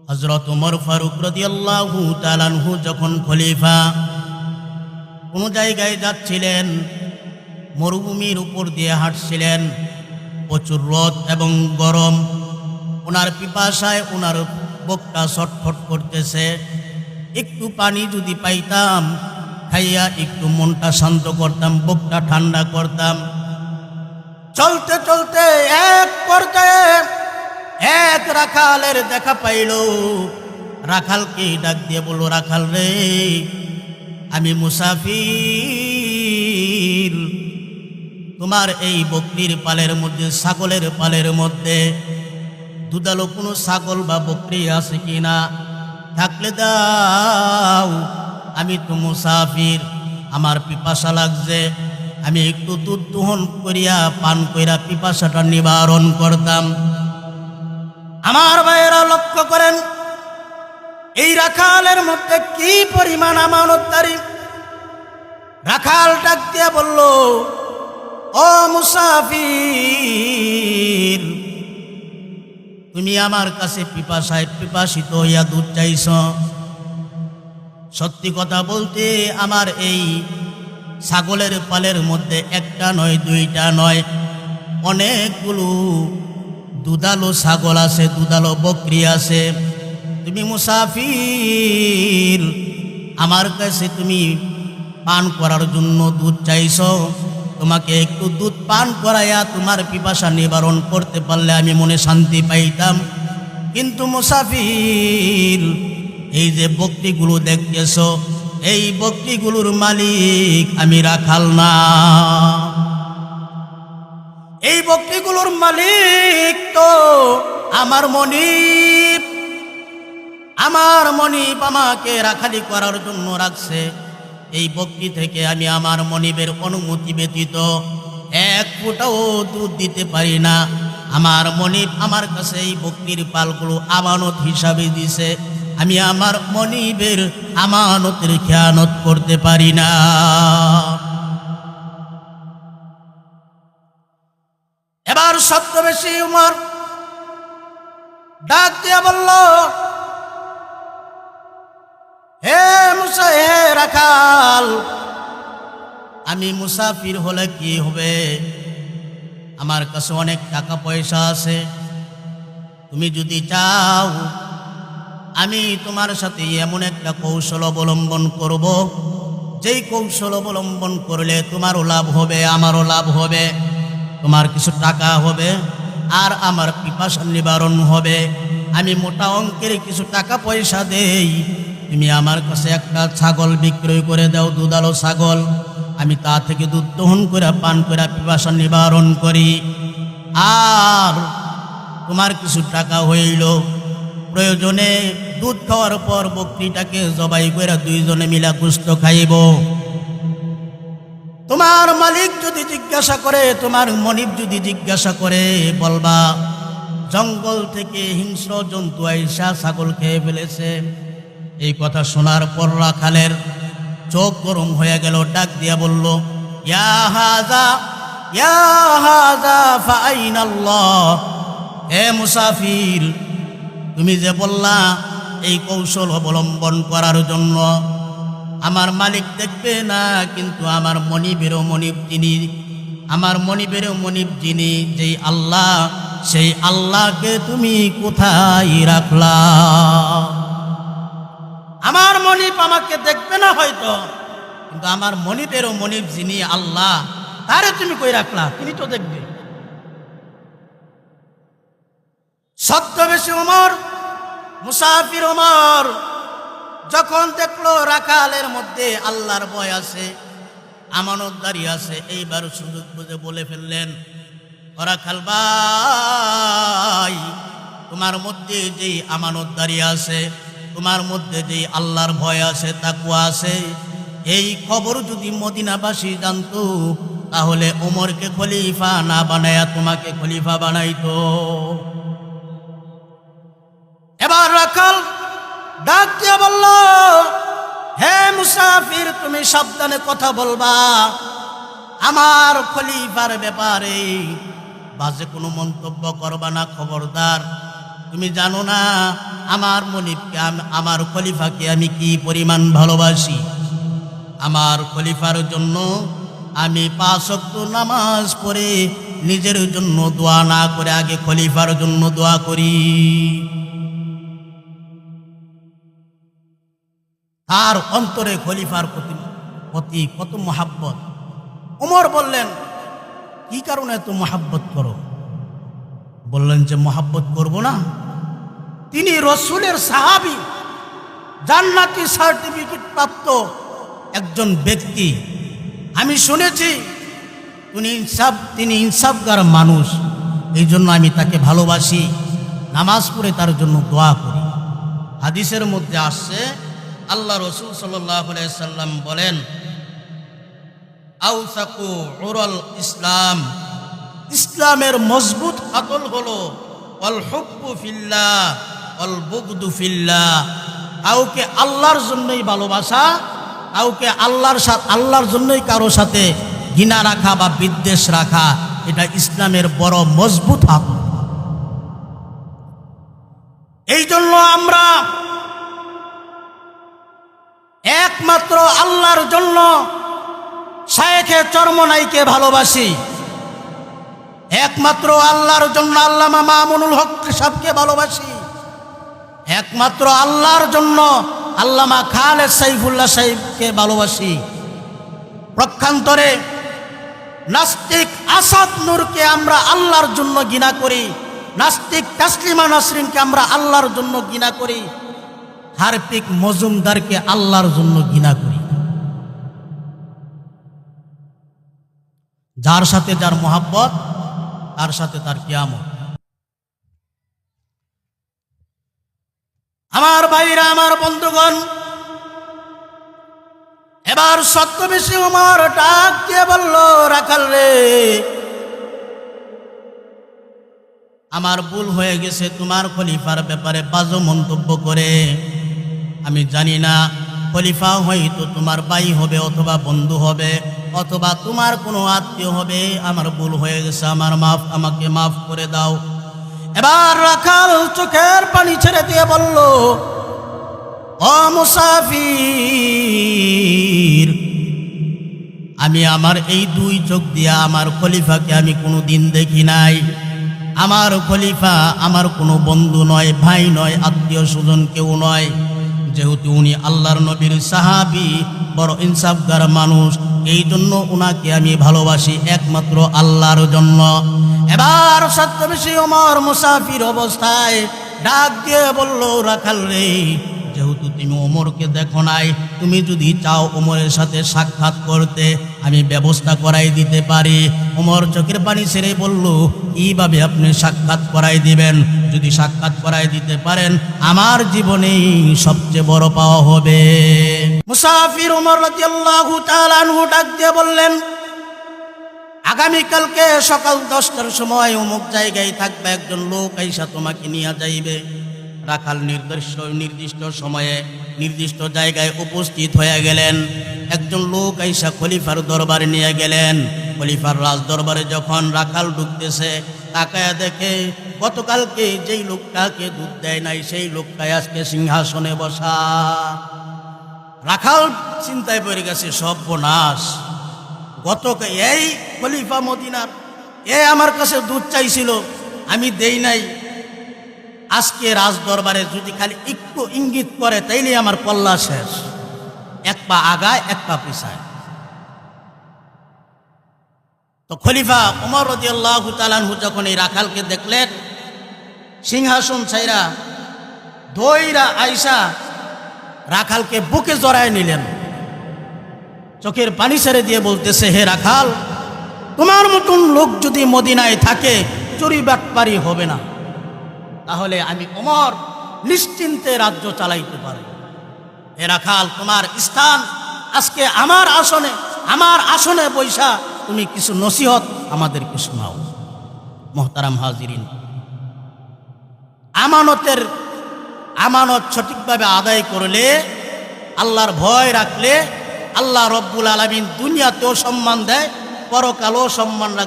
হযরত ওমর ফারুক রাদিয়াল্লাহু তাআলা আনহু যখন খলিফা কোন জায়গায় যাচ্ছিলেন, মরুভূমির উপর দিয়ে হাঁটছিলেন, প্রচুর রোদ এবং গরম, ওনার পিপাসায় ওনার বুকটা ছটফট করতেছে। একটু পানি যদি পাইতাম, খাইয়া একটু মনটা শান্ত করতাম, বুকটা ঠান্ডা করতাম। চলতে চলতে এক পর্যায়ে এক রাখালের দেখা পাইল। রাখালকে ডাক দিয়ে বলল, রাখাল রে, আমি মুসাফির, তোমার এই বকরির পালের মধ্যে, ছাগলের পালের মধ্যে দুধালো কোনো ছাগল বা বকরি আছে কিনা? থাকলে দাও, আমি তো মুসাফির, আমার পিপাসা লাগছে, আমি একটু দুধ দোহন করিয়া পান কইরা পিপাসাটা নিবারণ করতাম। আমার ভাইয়েরা লক্ষ্য করেন, এই রাখালের মধ্যে কি পরিমাণ আমানতদারি। রাখাল ডাক দিয়ে বলল, ও মুসাফির, তুমি আমার কাছে পিপাসিত হইয়া দুধ চাইছ। সত্যি কথা বলতে আমার এই ছাগলের পালের মধ্যে একটা নয়, দুইটা নয়, অনেকগুলো দুধালো ছাগল আছে, দুধালো বকরি আছে। তুমি মুসাফির, আমার কাছে তুমি পান করার জন্য দুধ চাইছ। তোমাকে একটু দুধ পান করাইয়া তোমার পিপাসা নিবারণ করতে পারলে আমি মনে শান্তি পাইতাম। কিন্তু মুসাফির, এই যে বকরিগুলো দেখতেছ, এই বকরিগুলোর মালিক আমি রাখাল না। এই বকরিগুলোর মালিক তো আমার মনিব। আমার মনিব আমাকে রাখালি করার জন্য রাখছে। এই বকরি থেকে আমি আমার মনিবের অনুমতি ব্যতীত এক ফোঁটাও দুধ দিতে পারি না। আমার মনিব আমার কাছে এই বকরির পালগুলো আমানত হিসাবে দিছে, আমি আমার মনিবের আমানতের খেয়ানত করতে পারি না। এবার ছদ্মবেশী উমর ডাক দিয়ে বলল, হে মুসা, হে রাখাল, আমি মুসাফির হলে কি হবে? আমার কাছে অনেক টাকা পয়সা আছে। তুমি যদি চাও, আমি তোমার সাথে এমন একটা কৌশল অবলম্বন করব, যেই কৌশল অবলম্বন করলে তোমারও লাভ হবে, আমারও লাভ হবে। তোমার কিছু টাকা হবে আর আমার পিপাসা নিবারণ হবে। আমি মোটা অঙ্কের কিছু টাকা পয়সা দেই, তুমি আমার কাছে একটা ছাগল বিক্রয় করে দাও, দুধালো ছাগল। আমি তা থেকে দুধ দহন করে পান করে পিপাসা নিবারণ করি। আর তোমার কিছু টাকা হইল, প্রয়োজনে দুধ খাওয়ার পর বকরিটাকে জবাই করে দুইজনে মিলা গোশত খাইব। তোমার মালিক যদি জিজ্ঞাসা করে, তোমার মনিব যদি জিজ্ঞাসা করে, বলবা জঙ্গল থেকে হিংস্র জন্তু আইসা ছাগল খেয়ে ফেলেছে। এই কথা শোনার পর রাখালের চোখ গরম হয়ে গেল। ডাক দিয়া বলল, ইয়া হাযা ফাআইনাল্লাহ। হে মুসাফির, তুমি যে বললা এই কৌশল অবলম্বন করার জন্য, আমার মালিক দেখবে না, কিন্তু আমার মনিবেরও মনিব যিনি, আমার মনিবেরও মনিব যিনি, যেই আল্লাহ, সেই আল্লাহকে তুমি কোথায় রাখলা? আমার মনিব আমাকে দেখবে না হয়তো, কিন্তু আমার মনিবেরও মনিব যিনি আল্লাহ, তারে তুমি কই রাখলা? তিনি তো দেখবে। ছদ্মবেশী ওমর, মুসাফির ওমর যখন দেখলো রাখালের মধ্যে আল্লাহর ভয় আছে, আমানতদারি আছে, এইবার সুযোগ বুঝে বলে ফেললেন, ও রাখাল ভাই, তোমার মধ্যে যেই আমানতদারি আছে, তোমার মধ্যে যেই আল্লাহর ভয় আছে, তাকওয়া আছে, এই খবর যদি মদিনাবাসী জানতো, তাহলে ওমরকে খলিফা না বানায়া তোমাকে খলিফা বানাইতো। এবার রাখাল ডাক দিয়ে বলল, হে মুসাফির, তুমি সাবধানে কথা বলবা, আমার খলিফার ব্যাপারে বাজে কোনো মন্তব্য করবা না, খবরদার। তুমি জানো না আমার মনিবকে আমার খলিফাকে আমি কি পরিমাণ ভালোবাসি। আমার খলিফার জন্য আমি 5 ওয়াক্ত নামাজ পড়ে নিজের জন্য দোয়া না করে আগে খলিফার জন্য দোয়া করি। তার অন্তরে খলিফার প্রতি কত মহাব্বত। ওমর বললেন, কি কারণে এত মহাব্বত করো? বললেন যে মহাব্বত করব না, তিনি রসুলের সাহাবী, জান্নাতি সার্টিফিকেট প্রাপ্ত একজন ব্যক্তি। আমি শুনেছি তিনি ইনসাফগার মানুষ, এই জন্য আমি তাকে ভালোবাসি, নামাজ পড়ে তার জন্য দোয়া করি। হাদিসের মধ্যে আসছে, আল্লাহ রসুল সাল্লাল্লাহু আলাইহি সাল্লাম বলেন, আউসাকু উরাল ইসলাম, ইসলামের মজবুত হাতল হলো ওয়াল হুব্বু ফিল্লাহ ওয়াল বুগদু ফিল্লাহ, কাউকে আল্লাহর জন্যই ভালোবাসা, কাউকে আল্লাহর জন্যই কারো সাথে ঘৃণা রাখা বা বিদ্বেষ রাখা, এটা ইসলামের বড় মজবুত হাতল। এই জন্য আমরা একমাত্র আল্লাহর জন্য শায়েখে চরমনাইকে ভালোবাসি, একমাত্র আল্লাহর জন্য আল্লামা মামুনুল হক সাহেবকে ভালোবাসি, একমাত্র আল্লাহর জন্য আল্লামা খালেদ সাইফুল্লাহ সাহেবকে ভালোবাসি। পক্ষান্তরে নাস্তিক আসাদ নূরকে আমরা আল্লাহর জন্য ঘৃণা করি, নাস্তিক তাসলিমা নাসরিনকে আমরা আল্লাহর জন্য ঘৃণা করি, হারপিক মজুমদারকে আল্লাহর জন্য ঘৃণা করি। যার সাথে যার মোহাব্বত, তার সাথে তার কিয়ামত। আমার ভাইরা, আমার বন্ধুগণ, এবার ছদ্মবেশী ওমর ডাক দিয়ে বলল, রাখাল রে, আমার ভুল হয়ে গেছে তোমার খলিফার ব্যাপারে বাজে মন্তব্য করে। আমি জানি না খলিফা হয়তো তোমার ভাই হবে অথবা বন্ধু হবে অথবা তোমার কোনো আত্মীয় হবে। আমার ভুল হয়ে গেছে, আমাকে মাফ করে দাও। এবার রাখাল চোখের পানি ছেড়ে দিয়ে বলল, ও মুসাফির, আমি আমার এই 2 চোখ দিয়া আমার খলিফাকে আমি কোনো দিন দেখি নাই। আমার খলিফা আমার কোনো বন্ধু নয়, ভাই নয়, আত্মীয় স্বজন কেউ নয়। যেহেতু উনি আল্লাহর নবীর সাহাবী, বড় ইনসাফগার মানুষ, এই জন্য উনাকে আমি ভালোবাসি একমাত্র আল্লাহর জন্য। এবার ছদ্মবেশী ওমর মুসাফির অবস্থায় ডাক দিয়ে বলল, রাখাল রে, যেহেতু তুমি ওমরকে দেখো নাই, তুমি যদি চাও ওমরের সাথে সাক্ষাৎ করতে, আমি ব্যবস্থা করাই দিতে পারি। ওমর চোখের পানি ছেড়ে বলল, কিভাবে আপনি সাক্ষাৎ করাই দিবেন? যদি সাক্ষাৎ করাই দিতে পারেন, আমার জীবনেই সবচেয়ে বড় পাওয়া হবে। মুসাফির ওমর রাদিয়াল্লাহু তাআলা আনহু ডাক দিয়ে বললেন, আগামীকালকে সকাল 10টার সময় অমুক জায়গায় থাকবে একজন লোক, আইসা তোমাকে নিয়ে যাইবে। রাখাল নির্দিষ্ট সময়ে নির্দিষ্ট জায়গায় উপস্থিত হয়ে গেলেন। একজন লোক আইসা খলিফার দরবারে নিয়ে গেলেন। খলিফার রাজ দরবারে যখন রাখাল ঢুকতেছে, তাকায়া দেখে গতকালকে যেই লোকটাকে দুধ দেয় নাই, সেই লোকটাই আজকে সিংহাসনে বসা। রাখাল চিন্তায় পড়ে গেছে, সর্বনাশ, এই খলিফা মদিনার, আমার কাছে দুধ চাইছিল, আমি দেই নাই। আজকে রাজ দরবারে যদি খালি একটু ইঙ্গিত করে, তাইলে আমার পল্লা শেষ, 1 পা আগায় 1 পা পিছায়। তো খলিফা ওমর রাদিয়াল্লাহু তাআলা আনহু যখন এই রাখালকে দেখলেন, সিংহাসন ছাইরা দইরা আইসা রাখালকে বুকে জড়ায় নিলেন। চোখের পানি ছেড়ে দিয়ে বলতেছে, হে রাখাল, তোমার মতন লোক যদি মদিনায় থাকে, চুরি বাটপারি হবে না, তাহলে আমি ওমর নিশ্চিন্তে রাজ্য চালাইতে পারব। হে রাখাল, তোমার স্থান আজকে আমার আসনে বৈশা তুমি কিছু নসিহত আমাদেরকে শোনাও। মুহতারাম হাজিরিন, আমানত সঠিকভাবে আদায় করলে, আল্লাহর ভয় রাখলে, আল্লাহ রব্বুল আলামিন দুনিয়াতেও সম্মান দেয়, পরকালেও সম্মান রাখে।